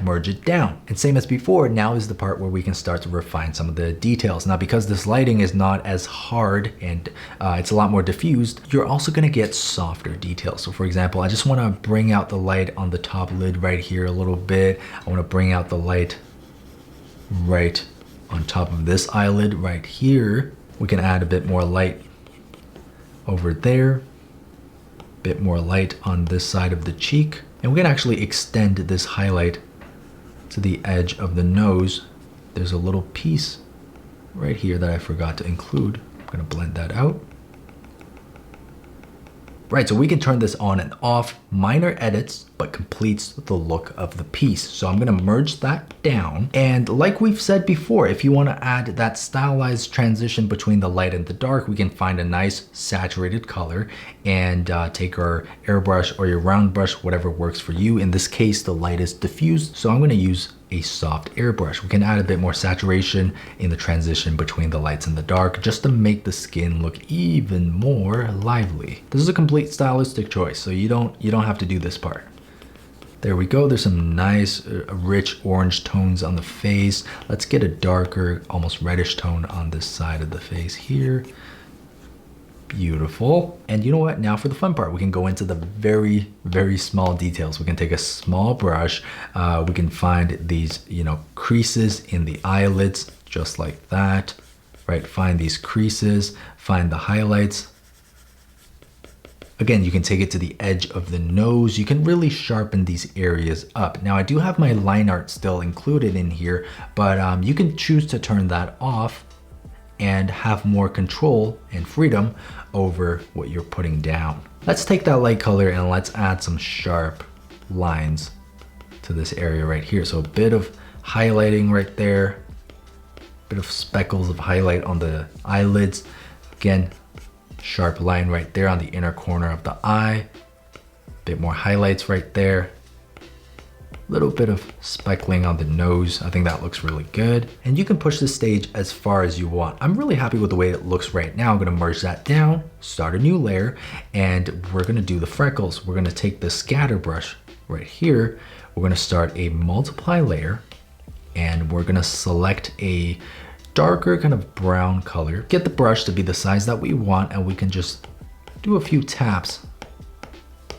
merge it down. And same as before, now is the part where we can start to refine some of the details. Now, because this lighting is not as hard and it's a lot more diffused, you're also gonna get softer details. So for example, I just wanna bring out the light on the top lid right here a little bit. I wanna bring out the light right on top of this eyelid right here. We can add a bit more light over there, a bit more light on this side of the cheek. And we can actually extend this highlight to the edge of the nose. There's a little piece right here that I forgot to include. I'm gonna blend that out. Right, so we can turn this on and off, minor edits, but completes the look of the piece. So I'm gonna merge that down. And like we've said before, if you wanna add that stylized transition between the light and the dark, we can find a nice saturated color and take our airbrush or your round brush, whatever works for you. In this case, the light is diffused, so I'm gonna use a soft airbrush. We can add a bit more saturation in the transition between the lights and the dark just to make the skin look even more lively. This is a complete stylistic choice, so you don't have to do this part. There we go. There's some nice rich orange tones on the face. Let's get a darker, almost reddish tone on this side of the face here. Beautiful. And you know what? Now for the fun part, we can go into the very, very small details. We can take a small brush. We can find these, creases in the eyelids, just like that, right? Find these creases, find the highlights. Again, you can take it to the edge of the nose. You can really sharpen these areas up. Now I do have my line art still included in here, but you can choose to turn that off and have more control and freedom over what you're putting down. Let's take that light color and let's add some sharp lines to this area right here. So a bit of highlighting right there, a bit of speckles of highlight on the eyelids. Again, sharp line right there on the inner corner of the eye, a bit more highlights right there. Little bit of speckling on the nose. I think that looks really good. And you can push the stage as far as you want. I'm really happy with the way it looks right now. I'm gonna merge that down, start a new layer, and we're gonna do the freckles. We're gonna take the scatter brush right here. We're gonna start a multiply layer, and we're gonna select a darker kind of brown color. Get the brush to be the size that we want, and we can just do a few taps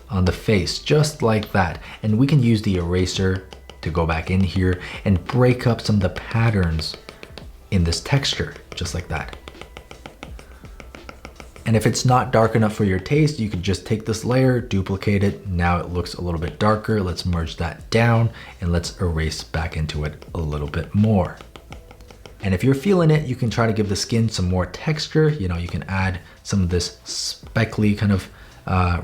on the face, just like that. And we can use the eraser to go back in here and break up some of the patterns in this texture, just like that. And if it's not dark enough for your taste, you can just take this layer, duplicate it. Now it looks a little bit darker. Let's merge that down and let's erase back into it a little bit more. And if you're feeling it, you can try to give the skin some more texture. You know, you can add some of this speckly kind of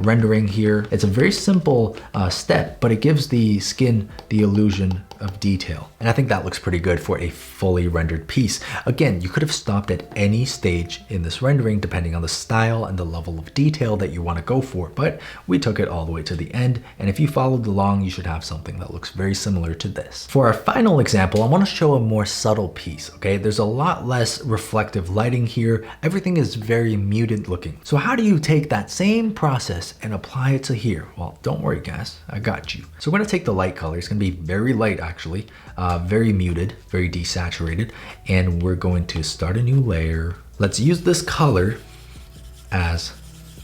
rendering here. It's a very simple step, but it gives the skin the illusion of detail. And I think that looks pretty good for a fully rendered piece. Again, you could have stopped at any stage in this rendering depending on the style and the level of detail that you want to go for, but we took it all the way to the end. And if you followed along, you should have something that looks very similar to this. For our final example, I want to show a more subtle piece, okay? There's a lot less reflective lighting here. Everything is very muted looking. So how do you take that same process and apply it to here? Well, don't worry guys, I got you. So we're gonna take the light color. It's gonna be very light actually, very muted, very desaturated. And we're going to start a new layer. Let's use this color as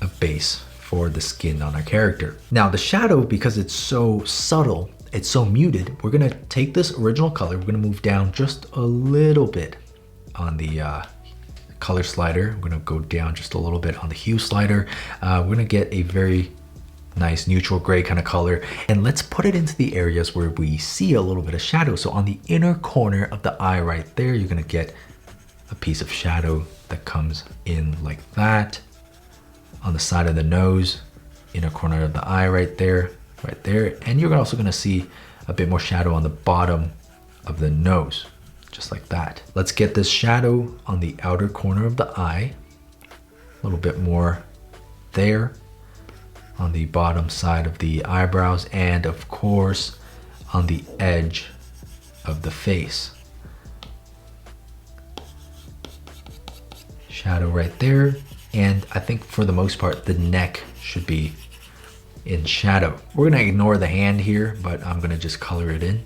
a base for the skin on our character. Now the shadow, because it's so subtle, it's so muted, we're gonna take this original color, we're gonna move down just a little bit on the color slider. We're gonna go down just a little bit on the hue slider. We're gonna get a very nice neutral gray kind of color, and let's put it into the areas where we see a little bit of shadow. So on the inner corner of the eye right there, you're gonna get a piece of shadow that comes in like that. On the side of the nose, inner corner of the eye right there, and you're also gonna see a bit more shadow on the bottom of the nose, just like that. Let's get this shadow on the outer corner of the eye, a little bit more there, on the bottom side of the eyebrows, and of course on the edge of the face. Shadow right there, and I think for the most part the neck should be in shadow. We're gonna ignore the hand here, but I'm gonna just color it in.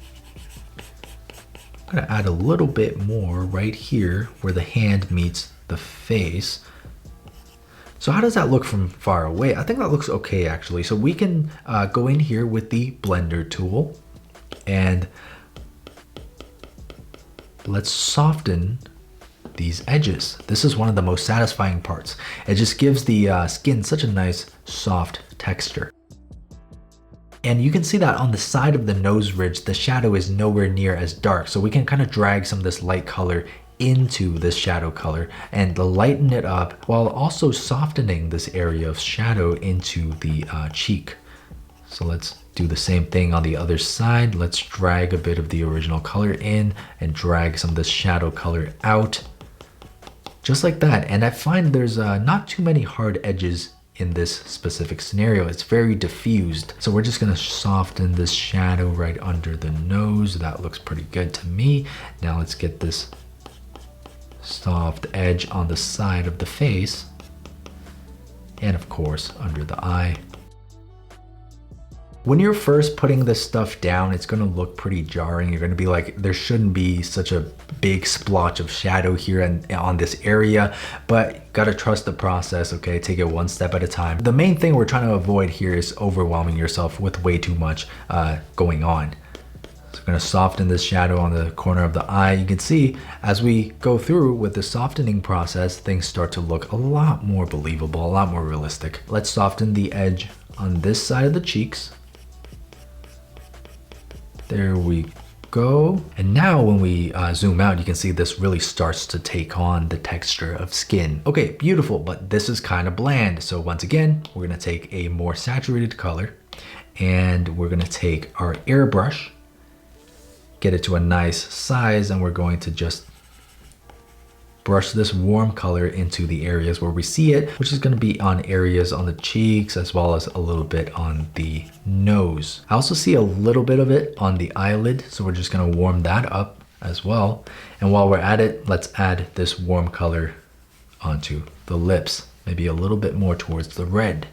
I'm gonna add a little bit more right here where the hand meets the face. So how does that look from far away? I think that looks okay actually. So we can go in here with the blender tool and let's soften these edges. This is one of the most satisfying parts. It just gives the skin such a nice soft texture. And you can see that on the side of the nose ridge, the shadow is nowhere near as dark. So we can kind of drag some of this light color into this shadow color and lighten it up while also softening this area of shadow into the cheek. So let's do the same thing on the other side. Let's drag a bit of the original color in and drag some of this shadow color out. Just like that. And I find there's not too many hard edges in this specific scenario. It's very diffused. So we're just gonna soften this shadow right under the nose. That looks pretty good to me. Now let's get this soft edge on the side of the face, and of course under the eye. When you're first putting this stuff down, it's gonna look pretty jarring. You're gonna be like, there shouldn't be such a big splotch of shadow here and on this area, but gotta trust the process, okay? Take it one step at a time. The main thing we're trying to avoid here is overwhelming yourself with way too much going on. So we're gonna soften this shadow on the corner of the eye. You can see as we go through with the softening process, things start to look a lot more believable, a lot more realistic. Let's soften the edge on this side of the cheeks. There we go. And now when we zoom out, you can see this really starts to take on the texture of skin. Okay, beautiful, but this is kind of bland. So once again, we're gonna take a more saturated color and we're gonna take our airbrush, get it to a nice size, and we're going to just brush this warm color into the areas where we see it, which is going to be on areas on the cheeks as well as a little bit on the nose. I also see a little bit of it on the eyelid, so we're just going to warm that up as well. And while we're at it, let's add this warm color onto the lips, maybe a little bit more towards the red.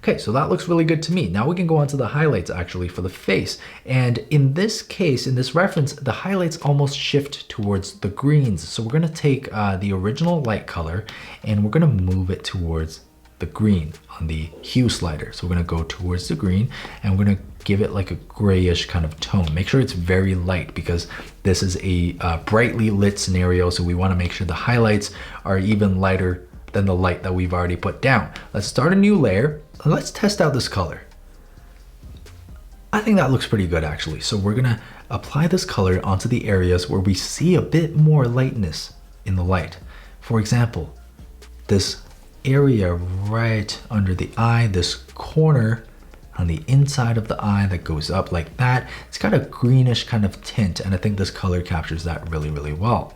Okay, so that looks really good to me. Now we can go on to the highlights actually for the face. And in this case, in this reference, the highlights almost shift towards the greens. So we're gonna take the original light color and we're gonna move it towards the green on the hue slider. So we're gonna go towards the green and we're gonna give it like a grayish kind of tone. Make sure it's very light because this is a brightly lit scenario. So we want to make sure the highlights are even lighter than the light that we've already put down. Let's start a new layer. Let's test out this color. I think that looks pretty good actually. So we're gonna apply this color onto the areas where we see a bit more lightness in the light. For example, this area right under the eye, this corner on the inside of the eye that goes up like that, it's got a greenish kind of tint, and I think this color captures that really, really well.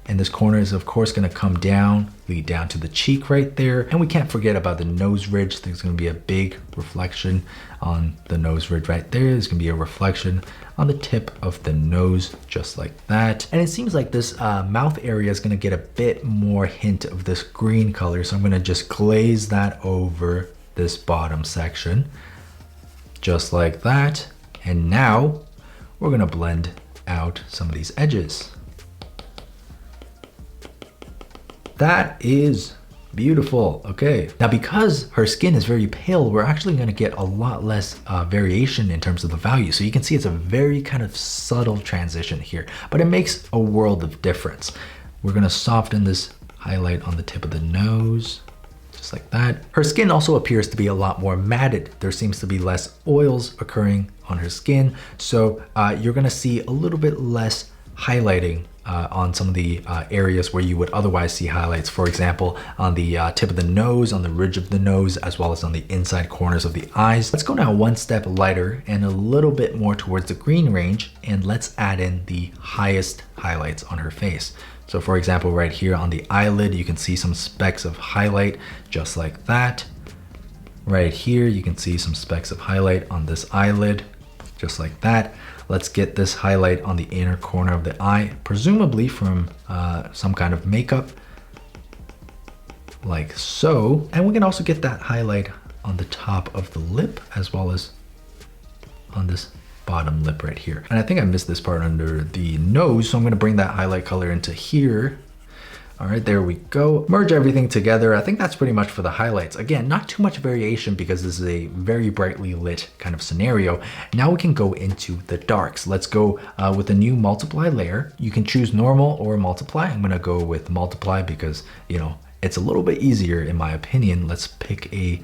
And this corner is of course gonna come down, lead down to the cheek right there. And we can't forget about the nose ridge. There's gonna be a big reflection on the nose ridge right there. There's gonna be a reflection on the tip of the nose, just like that. And it seems like this mouth area is gonna get a bit more hint of this green color. So I'm gonna just glaze that over this bottom section, just like that. And now we're gonna blend out some of these edges. That is beautiful. Okay, now because her skin is very pale, we're actually going to get a lot less variation in terms of the value. So you can see it's a very kind of subtle transition here, but it makes a world of difference. We're going to soften this highlight on the tip of the nose, just like that. Her skin also appears to be a lot more matted. There seems to be less oils occurring on her skin. So you're going to see a little bit less highlighting on some of the areas where you would otherwise see highlights. For example, on the tip of the nose, on the ridge of the nose, as well as on the inside corners of the eyes. Let's go now one step lighter and a little bit more towards the green range, and let's add in the highest highlights on her face. So for example, right here on the eyelid, you can see some specks of highlight just like that. Right here, you can see some specks of highlight on this eyelid, just like that. Let's get this highlight on the inner corner of the eye, presumably from some kind of makeup, like so. And we can also get that highlight on the top of the lip, as well as on this bottom lip right here. And I think I missed this part under the nose, so I'm gonna bring that highlight color into here. All right, there we go. Merge everything together. I think that's pretty much for the highlights. Again, not too much variation because this is a very brightly lit kind of scenario. Now we can go into the darks. Let's go with a new multiply layer. You can choose normal or multiply. I'm gonna go with multiply because, you know, it's a little bit easier in my opinion. Let's pick a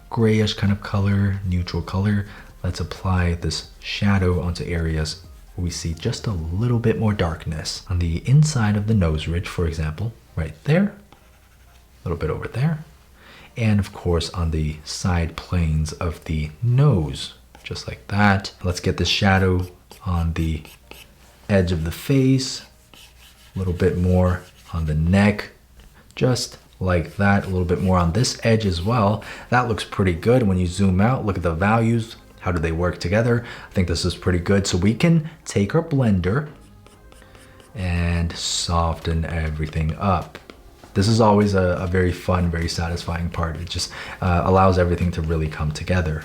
grayish kind of color, neutral color. Let's apply this shadow onto areas we see just a little bit more darkness on the inside of the nose ridge, for example, right there, a little bit over there, and of course on the side planes of the nose, just like that. Let's get the shadow on the edge of the face, a little bit more on the neck, just like that, a little bit more on this edge as well. That looks pretty good. When you zoom out, look at the values. How do they work together? I think this is pretty good. So we can take our blender and soften everything up. This is always a very fun, very satisfying part. It just allows everything to really come together.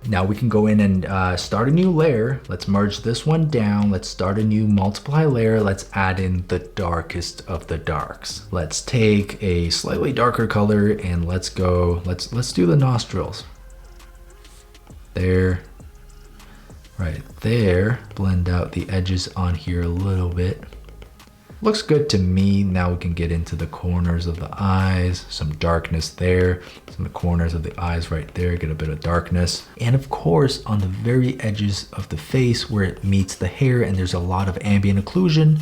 Now we can go in and start a new layer. Let's merge this one down. Let's start a new multiply layer. Let's add in the darkest of the darks. Let's take a slightly darker color and let's go, let's do the nostrils. There, right there. Blend out the edges on here a little bit. Looks good to me. Now we can get into the corners of the eyes, some darkness there, some of the corners of the eyes right there, get a bit of darkness. And of course, on the very edges of the face where it meets the hair and there's a lot of ambient occlusion,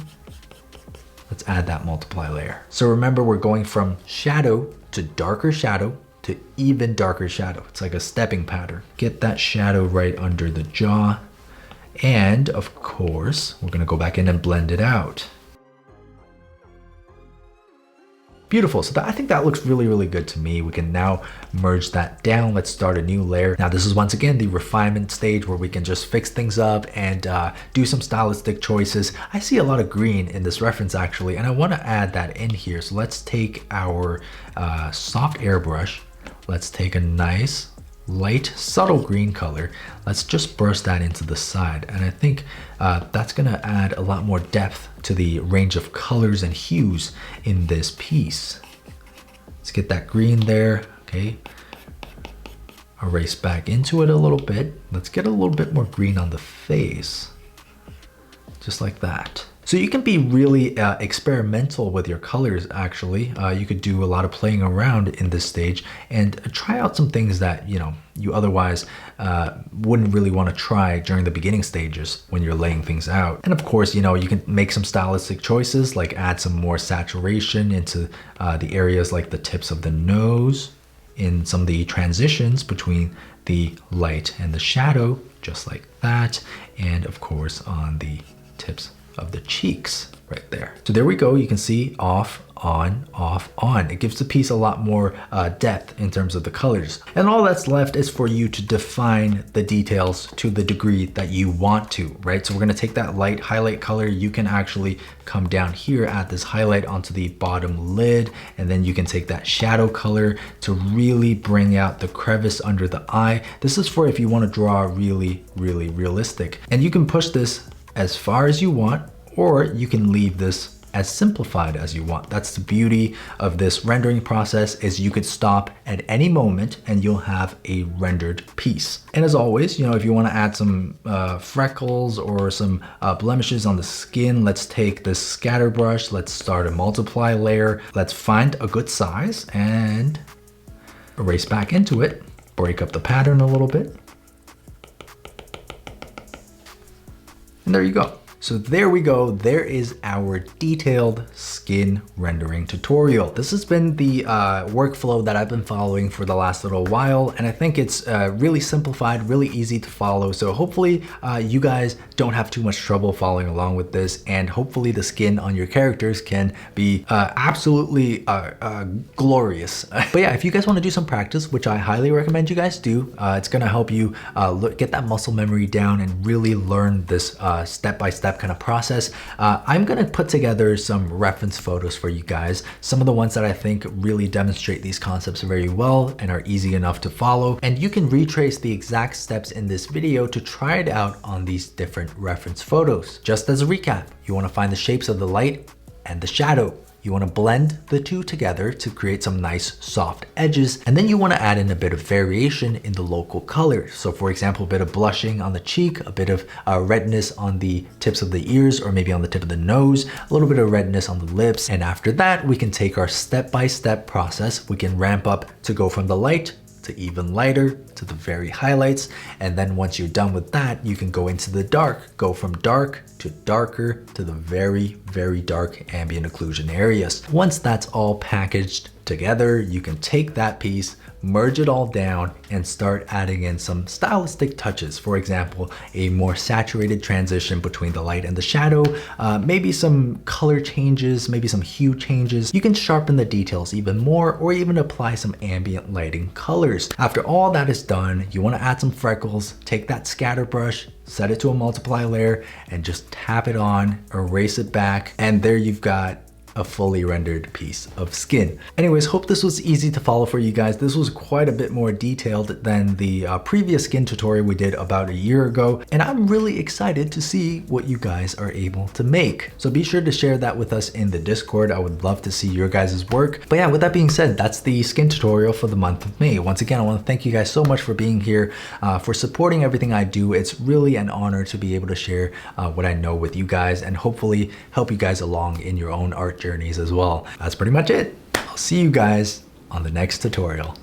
let's add that multiply layer. So remember, we're going from shadow to darker shadow to even darker shadow. It's like a stepping pattern. Get that shadow right under the jaw. And of course, we're gonna go back in and blend it out. Beautiful. So I think that looks really, really good to me. We can now merge that down. Let's start a new layer. Now this is once again the refinement stage where we can just fix things up and do some stylistic choices. I see a lot of green in this reference actually, and I want to add that in here. So let's take our soft airbrush. Let's take a nice light, subtle green color. Let's just brush that into the side. And I think that's gonna add a lot more depth to the range of colors and hues in this piece. Let's get that green there, okay? erase back into it a little bit. Let's get a little bit more green on the face, just like that. So you can be really experimental with your colors actually. You could do a lot of playing around in this stage and try out some things that, you know, you otherwise wouldn't really want to try during the beginning stages when you're laying things out. And of course, you know, you can make some stylistic choices, like add some more saturation into the areas like the tips of the nose, in some of the transitions between the light and the shadow, just like that. And of course on the tips of the cheeks right there. So there we go. You can see off, on, off, on. It gives the piece a lot more depth in terms of the colors. And all that's left is for you to define the details to the degree that you want to, right? So we're gonna take that light highlight color. You can actually come down here, add this highlight onto the bottom lid, and then you can take that shadow color to really bring out the crevice under the eye. This is for if you wanna draw really, really realistic. And you can push this as far as you want, or you can leave this as simplified as you want. That's the beauty of this rendering process, is you could stop at any moment and you'll have a rendered piece. And as always, you know, if you want to add some freckles or some blemishes on the skin, let's take this scatter brush, let's start a multiply layer, let's find a good size and erase back into it, break up the pattern a little bit. And there you go. So there we go. There is our detailed skin rendering tutorial. This has been the workflow that I've been following for the last little while, and I think it's really simplified, really easy to follow. So hopefully you guys don't have too much trouble following along with this, and hopefully the skin on your characters can be absolutely glorious. But yeah, if you guys want to do some practice, which I highly recommend you guys do, it's gonna help you get that muscle memory down and really learn this step-by-step kind of process. I'm gonna put together some reference photos for you guys, some of the ones that I think really demonstrate these concepts very well and are easy enough to follow, and you can retrace the exact steps in this video to try it out on these different reference photos. Just as a recap, you want to find the shapes of the light and the shadow. You want to blend the two together to create some nice soft edges, and then you want to add in a bit of variation in the local colors. So for example, a bit of blushing on the cheek, a bit of redness on the tips of the ears, or maybe on the tip of the nose, a little bit of redness on the lips. And after that, we can take our step-by-step process. We can ramp up to go from the light to even lighter to the very highlights. And then once you're done with that, you can go into the dark, go from dark to darker to the very, very dark ambient occlusion areas. Once that's all packaged together, you can take that piece, merge it all down, and start adding in some stylistic touches. For example, a more saturated transition between the light and the shadow, maybe some color changes, maybe some hue changes. You can sharpen the details even more, or even apply some ambient lighting colors. After all that is done, you want to add some freckles, take that scatter brush, set it to a multiply layer, and just tap it on, erase it back, and there you've got a fully rendered piece of skin. Anyways, hope this was easy to follow for you guys. This was quite a bit more detailed than the previous skin tutorial we did about a year ago, and I'm really excited to see what you guys are able to make. So be sure to share that with us in the Discord. I would love to see your guys' work. But yeah, with that being said, that's the skin tutorial for the month of May. Once again, I want to thank you guys so much for being here, for supporting everything I do. It's really an honor to be able to share what I know with you guys, and hopefully help you guys along in your own art journeys as well. That's pretty much it. I'll see you guys on the next tutorial.